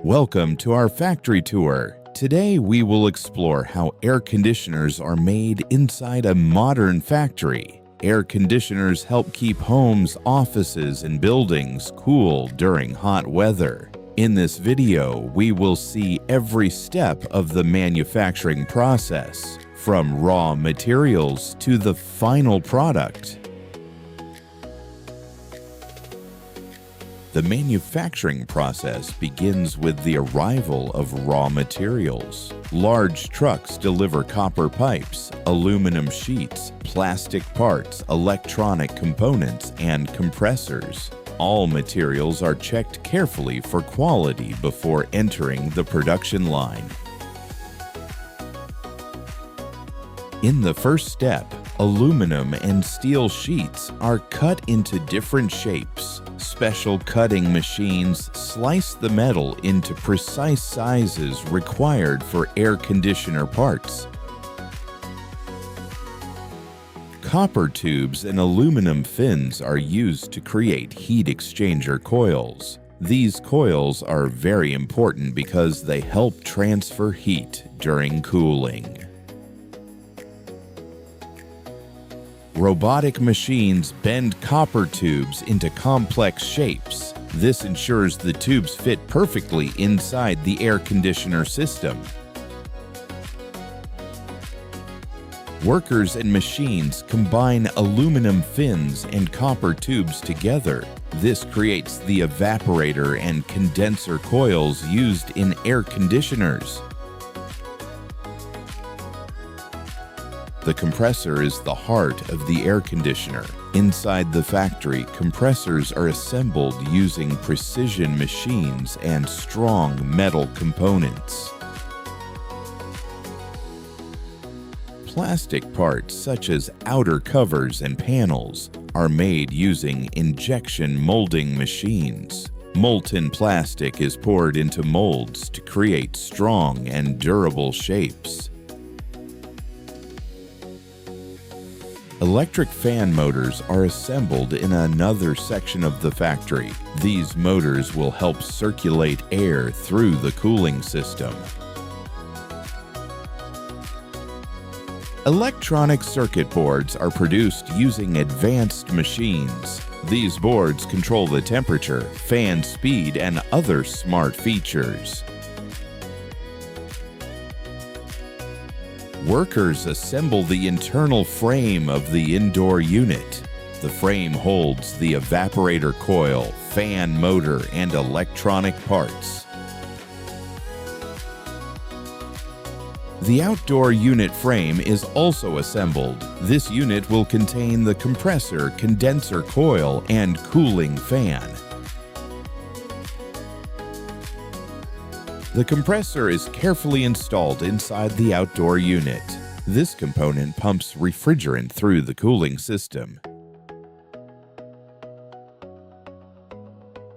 Welcome to our factory tour. Today we will explore how air conditioners are made inside a modern factory. Air conditioners help keep homes, offices, and buildings cool during hot weather. In this video, we will see every step of the manufacturing process, from raw materials to the final product. The manufacturing process begins with the arrival of raw materials. Large trucks deliver copper pipes, aluminum sheets, plastic parts, electronic components, and compressors. All materials are checked carefully for quality before entering the production line. In the first step, aluminum and steel sheets are cut into different shapes. Special cutting machines slice the metal into precise sizes required for air conditioner parts. Copper tubes and aluminum fins are used to create heat exchanger coils. These coils are very important because they help transfer heat during cooling. Robotic machines bend copper tubes into complex shapes. This ensures the tubes fit perfectly inside the air conditioner system. Workers and machines combine aluminum fins and copper tubes together. This creates the evaporator and condenser coils used in air conditioners. The compressor is the heart of the air conditioner. Inside the factory, compressors are assembled using precision machines and strong metal components. Plastic parts such as outer covers and panels are made using injection molding machines. Molten plastic is poured into molds to create strong and durable shapes. Electric fan motors are assembled in another section of the factory. These motors will help circulate air through the cooling system. Electronic circuit boards are produced using advanced machines. These boards control the temperature, fan speed, and other smart features. Workers assemble the internal frame of the indoor unit. The frame holds the evaporator coil, fan motor, and electronic parts. The outdoor unit frame is also assembled. This unit will contain the compressor, condenser coil, and cooling fan. The compressor is carefully installed inside the outdoor unit. This component pumps refrigerant through the cooling system.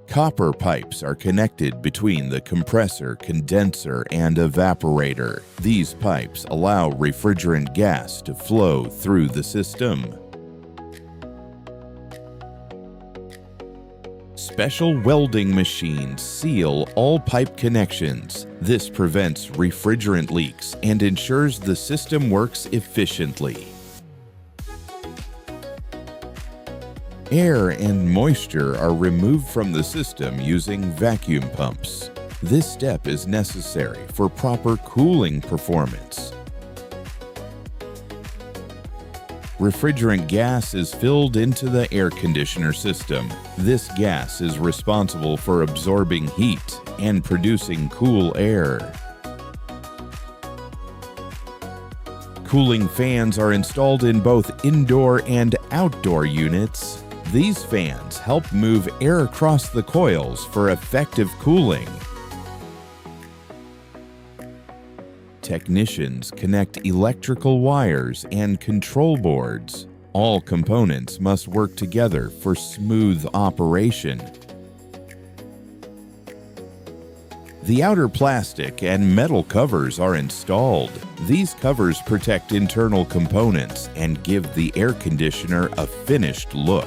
Copper pipes are connected between the compressor, condenser, and evaporator. These pipes allow refrigerant gas to flow through the system. Special welding machines seal all pipe connections. This prevents refrigerant leaks and ensures the system works efficiently. Air and moisture are removed from the system using vacuum pumps. This step is necessary for proper cooling performance. Refrigerant gas is filled into the air conditioner system. This gas is responsible for absorbing heat and producing cool air. Cooling fans are installed in both indoor and outdoor units. These fans help move air across the coils for effective cooling. Technicians connect electrical wires and control boards. All components must work together for smooth operation. The outer plastic and metal covers are installed. These covers protect internal components and give the air conditioner a finished look.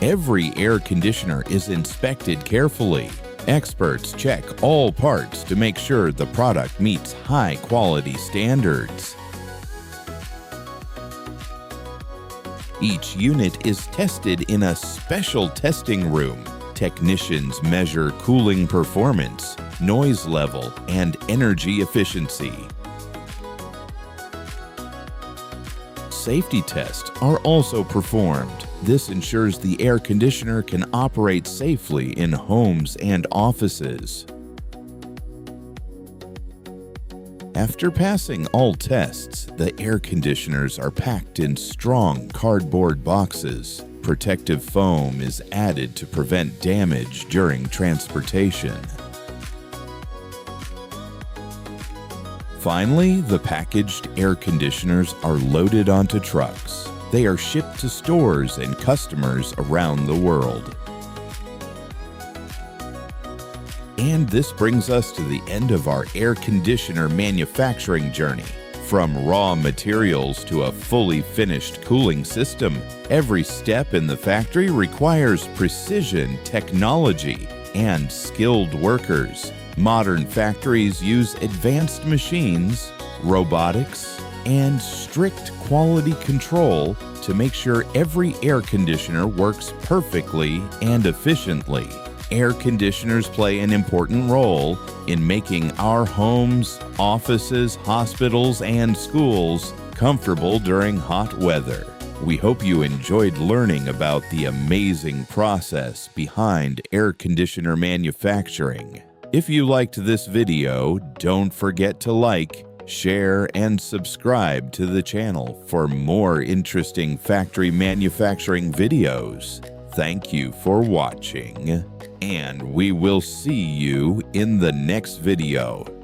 Every air conditioner is inspected carefully. Experts check all parts to make sure the product meets high-quality standards. Each unit is tested in a special testing room. Technicians measure cooling performance, noise level, and energy efficiency. Safety tests are also performed. This ensures the air conditioner can operate safely in homes and offices. After passing all tests, the air conditioners are packed in strong cardboard boxes. Protective foam is added to prevent damage during transportation. Finally, the packaged air conditioners are loaded onto trucks. They are shipped to stores and customers around the world. And this brings us to the end of our air conditioner manufacturing journey. From raw materials to a fully finished cooling system, every step in the factory requires precision, technology, and skilled workers. Modern factories use advanced machines, robotics, and strict quality control to make sure every air conditioner works perfectly and efficiently. Air conditioners play an important role in making our homes, offices, hospitals, and schools comfortable during hot weather. We hope you enjoyed learning about the amazing process behind air conditioner manufacturing. If you liked this video, don't forget to like, share, and subscribe to the channel for more interesting factory manufacturing videos. Thank you for watching, and we will see you in the next video.